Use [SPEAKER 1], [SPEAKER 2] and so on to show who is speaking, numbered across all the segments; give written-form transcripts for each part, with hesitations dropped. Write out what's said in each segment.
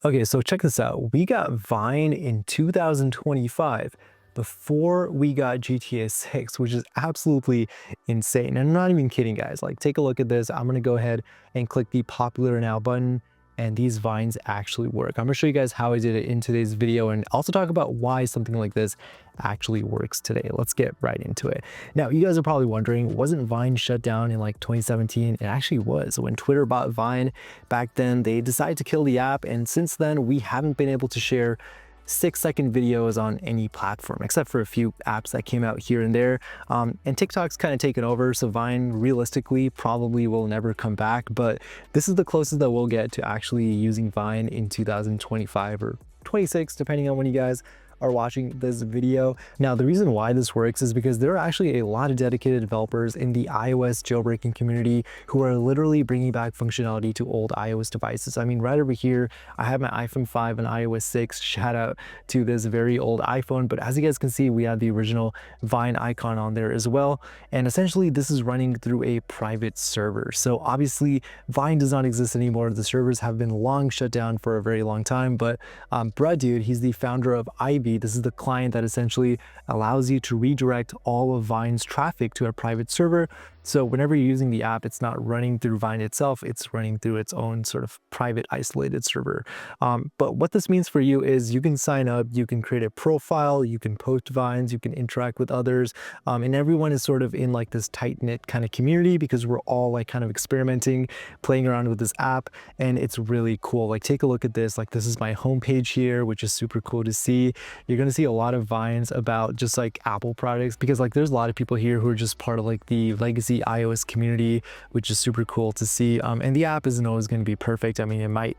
[SPEAKER 1] Okay, so check this out. We got Vine in 2025 before we got GTA 6, which is absolutely insane. And I'm not even kidding, guys. Like, take a look at this. I'm going to go ahead and click the popular now button, and these vines actually work. I'm going to show you guys how I did it in today's video and also talk about why something like this actually works today. Let's get right into it. Now, you guys are probably wondering, wasn't Vine shut down in like 2017? It actually was. When Twitter bought Vine back then, they decided to kill the app, and since then we haven't been able to share 6-second videos on any platform except for a few apps that came out here and there. And TikTok's kind of taken over, so Vine realistically probably will never come back, but this is the closest that we'll get to actually using Vine in 2025 or 26, depending on when you guys are watching this video. Now, the reason why this works is because there are actually a lot of dedicated developers in the iOS jailbreaking community who are literally bringing back functionality to old iOS devices. I mean, right over here, I have my iPhone 5 and iOS 6. Shout out to this very old iPhone. But as you guys can see, we have the original Vine icon on there as well. And essentially, this is running through a private server. So obviously, Vine does not exist anymore. The servers have been long shut down for a very long time. But bruhdude, he's the founder of Ivy. This is the client that essentially allows you to redirect all of Vine's traffic to a private server. So whenever you're using the app, it's not running through Vine itself, it's running through its own sort of private isolated server. But what this means for you is you can sign up, you can create a profile, you can post Vines, you can interact with others, and everyone is sort of in like this tight-knit kind of community because we're all like kind of experimenting, playing around with this app, and it's really cool. Like, take a look at this. Like, this is my homepage here, which is super cool to see. You're going to see a lot of Vines about just like Apple products because like there's a lot of people here who are just part of like the legacy iOS community, which is super cool to see. And the app isn't always going to be perfect. I mean, it might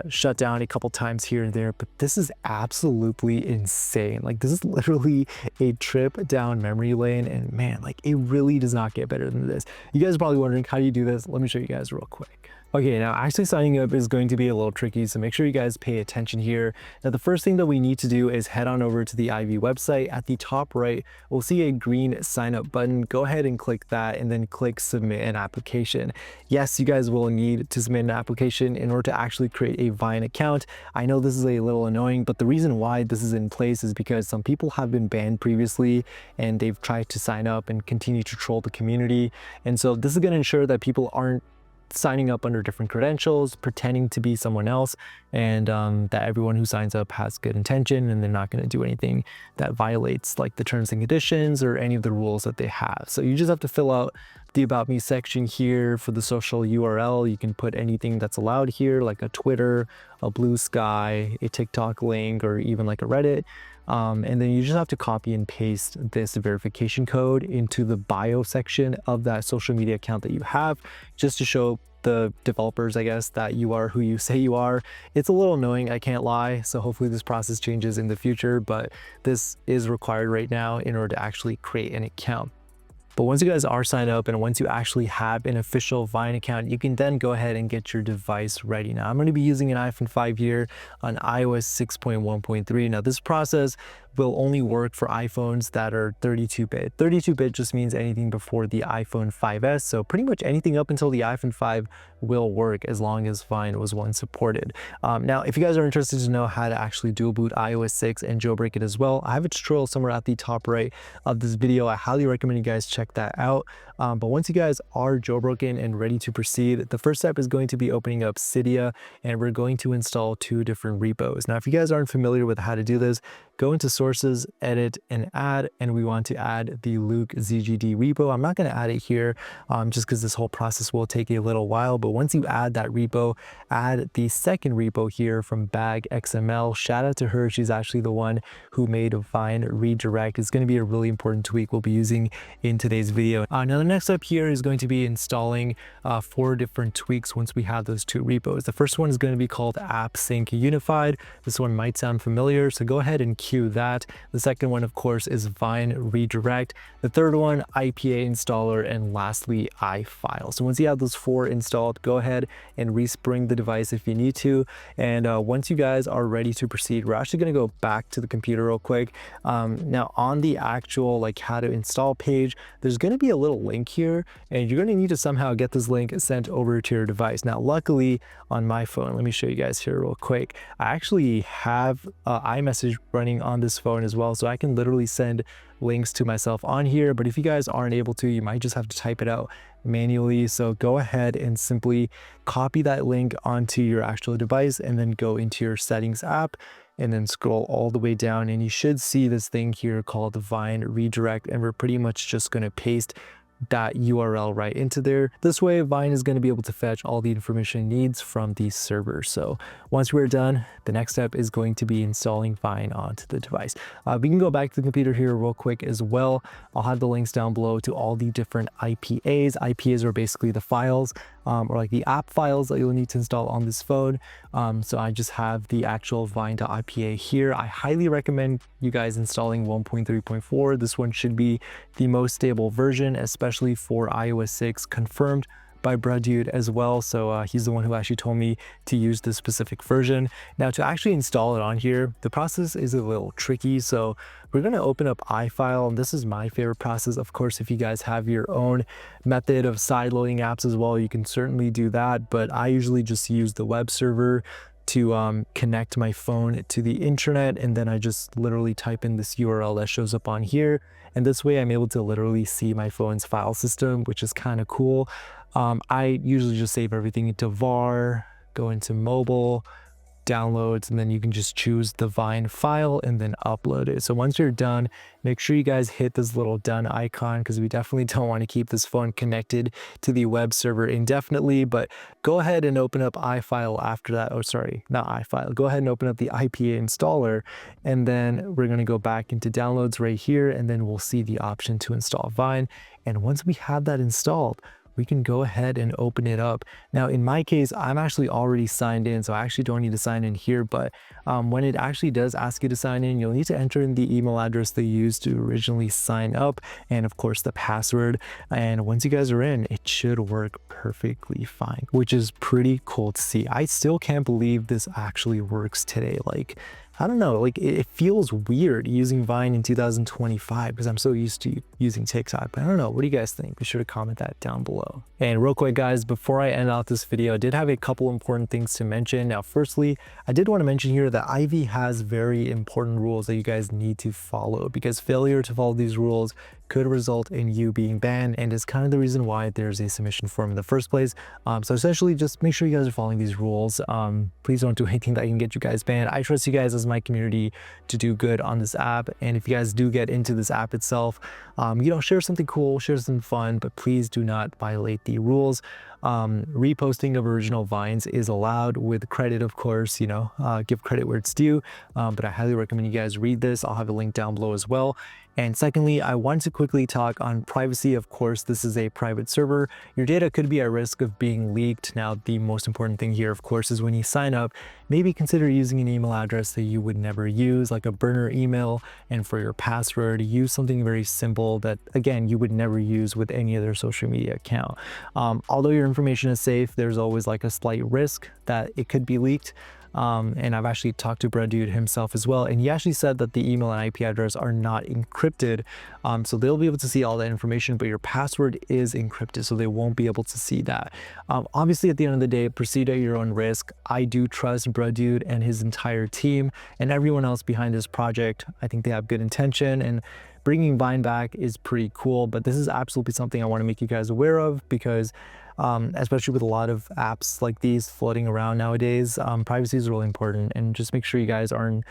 [SPEAKER 1] shut down a couple times here and there, but this is absolutely insane. Like, this is literally a trip down memory lane, and man, like, it really does not get better than this. You guys are probably wondering, how do you do this? Let me show you guys real quick. Okay, now actually signing up is going to be a little tricky, so make sure you guys pay attention here. Now, the first thing that we need to do is head on over to the Ivy website. At the top right, we'll see a green sign up button. Go ahead and click that and then click submit an application. Yes, you guys will need to submit an application in order to actually create a Vine account. I know this is a little annoying, but the reason why this is in place is because some people have been banned previously and they've tried to sign up and continue to troll the community. And so this is going to ensure that people aren't signing up under different credentials, pretending to be someone else, and that everyone who signs up has good intention and they're not going to do anything that violates like the terms and conditions or any of the rules that they have. So you just have to fill out the About Me section here. For the social URL, you can put anything that's allowed here, like a Twitter, a Blue Sky, a TikTok link, or even like a Reddit. And then you just have to copy and paste this verification code into the bio section of that social media account that you have, just to show the developers, I guess, that you are who you say you are. It's a little annoying, I can't lie. So hopefully this process changes in the future, but this is required right now in order to actually create an account. But once you guys are signed up and once you actually have an official Vine account, you can then go ahead and get your device ready. Now, I'm going to be using an iPhone 5 here on iOS 6.1.3. Now, this process will only work for iPhones that are 32-bit. 32-bit just means anything before the iPhone 5S. So pretty much anything up until the iPhone 5 will work as long as Vine was once supported. Now, if you guys are interested to know how to actually dual boot iOS 6 and jailbreak it as well, I have a tutorial somewhere at the top right of this video. I highly recommend you guys check that out. But once you guys are jailbroken and ready to proceed, the first step is going to be opening up Cydia, and we're going to install 2 different repos. Now, if you guys aren't familiar with how to do this, go into sources, edit, and add, and we want to add the Luke ZGD repo. I'm not going to add it here just because this whole process will take a little while, but once you add that repo, add the second repo here from Bag XML. Shout out to her. She's actually the one who made Vine redirect. It's going to be a really important tweak we'll be using in today's video. Now, the next step here is going to be installing 4 different tweaks once we have those 2 repos. The first one is going to be called App Sync Unified. This one might sound familiar, so go ahead and cue that. The second one, of course, is Vine Redirect. The third one, IPA Installer, and lastly, iFile. So once you have those 4 installed, installed, go ahead and respring the device if you need to. And once you guys are ready to proceed, we're actually going to go back to the computer real quick. Now on the actual like how to install page, there's going to be a little link here, and you're going to need to somehow get this link sent over to your device. Now luckily on my phone, let me show you guys here real quick, I actually have iMessage running on this phone as well, so I can literally send links to myself on here. But if you guys aren't able to, you might just have to type it out manually. So go ahead and simply copy that link onto your actual device and then go into your settings app and then scroll all the way down, and you should see this thing here called Vine redirect, and we're pretty much just going to paste that URL right into there. This way Vine is going to be able to fetch all the information it needs from the server. So once we're done, the next step is going to be installing Vine onto the device. We can go back to the computer here real quick as well. I'll have the links down below to all the different IPAs. IPAs are basically the files or like the app files that you'll need to install on this phone. So I just have the actual vine.ipa here. I highly recommend you guys installing 1.3.4. This one should be the most stable version, especially for iOS 6, confirmed by bruhdude as well. So he's the one who actually told me to use this specific version. Now to actually install it on here, the process is a little tricky. So we're going to open up iFile, and this is my favorite process. Of course, if you guys have your own method of side loading apps as well, you can certainly do that. But I usually just use the web server to connect my phone to the internet, and then I just literally type in this URL that shows up on here, and this way I'm able to literally see my phone's file system, which is kind of cool. I usually just save everything into var, go into mobile, downloads, and then you can just choose the Vine file and then upload it. So once you're done, make sure you guys hit this little done icon, because we definitely don't want to keep this phone connected to the web server indefinitely. But go ahead and open up iFile after that. Oh, sorry, not iFile. Go ahead and open up the IPA installer, and then we're going to go back into downloads right here, and then we'll see the option to install Vine. And once we have that installed, we can go ahead and open it up. Now, in my case, I'm actually already signed in, so I actually don't need to sign in here. But when it actually does ask you to sign in, you'll need to enter in the email address that you used to originally sign up, and of course the password. And once you guys are in, it should work perfectly fine, which is pretty cool to see. I still can't believe this actually works today. Like, I don't know, like it feels weird using Vine in 2025 because I'm so used to using TikTok, but I don't know. What do you guys think? Be sure to comment that down below. And real quick, guys, before I end out this video, I did have a couple important things to mention. Now, firstly, I did want to mention here that Ivy has very important rules that you guys need to follow, because failure to follow these rules could result in you being banned, and is kind of the reason why there's a submission form in the first place. So essentially, just make sure you guys are following these rules. Please don't do anything that can get you guys banned. I trust you guys as my community to do good on this app, and if you guys do get into this app itself, you know, share something cool, share something fun, but please do not violate the rules. Reposting of original Vines is allowed with credit, of course, you know, give credit where it's due, but I highly recommend you guys read this. I'll have a link down below as well. And secondly, I want to quickly talk on privacy. Of course, this is a private server. Your data could be at risk of being leaked. Now, the most important thing here, of course, is when you sign up, maybe consider using an email address that you would never use, like a burner email. And for your password, use something very simple that, again, you would never use with any other social media account. Although your information is safe, there's always like a slight risk that it could be leaked. And I've actually talked to bruhdude himself as well, and he actually said that the email and IP address are not encrypted, so they'll be able to see all that information, but your password is encrypted, so they won't be able to see that. Obviously, at the end of the day, proceed at your own risk. I do trust bruhdude and his entire team and everyone else behind this project. I think they have good intention, and bringing Vine back is pretty cool, but this is absolutely something I want to make you guys aware of, because especially with a lot of apps like these floating around nowadays, privacy is really important, and just make sure you guys aren't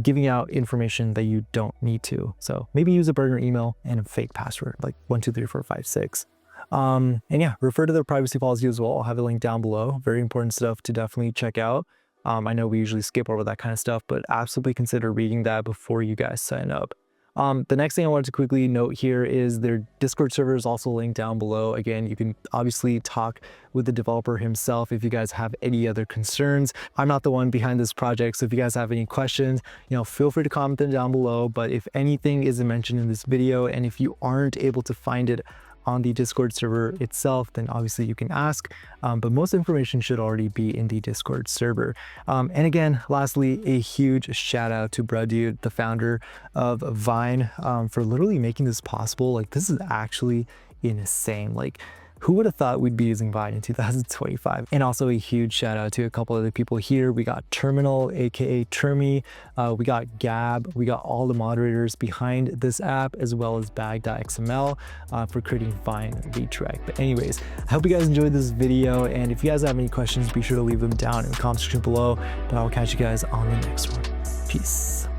[SPEAKER 1] giving out information that you don't need to. So maybe use a burner email and a fake password like 1234556. And yeah, refer to the privacy policy as well. I'll have a link down below. Very important stuff to definitely check out. I know we usually skip over that kind of stuff, but absolutely consider reading that before you guys sign up. The next thing I wanted to quickly note here is their Discord server is also linked down below. Again, you can obviously talk with the developer himself if you guys have any other concerns. I'm not the one behind this project, so if you guys have any questions, you know, feel free to comment them down below. But if anything isn't mentioned in this video, and if you aren't able to find it on the Discord server itself, then obviously you can ask, but most information should already be in the Discord server. And again, lastly, a huge shout out to bruhdude, the founder of Vine, for literally making this possible. Like, this is actually insane. Like, who would have thought we'd be using Vine in 2025? And also a huge shout out to a couple other people here. We got Terminal, aka Termi, we got Gab, we got all the moderators behind this app, as well as bag.xml for creating Vine redirect. But anyways, I hope you guys enjoyed this video, and if you guys have any questions, be sure to leave them down in the comment section below. But I'll catch you guys on the next one. Peace.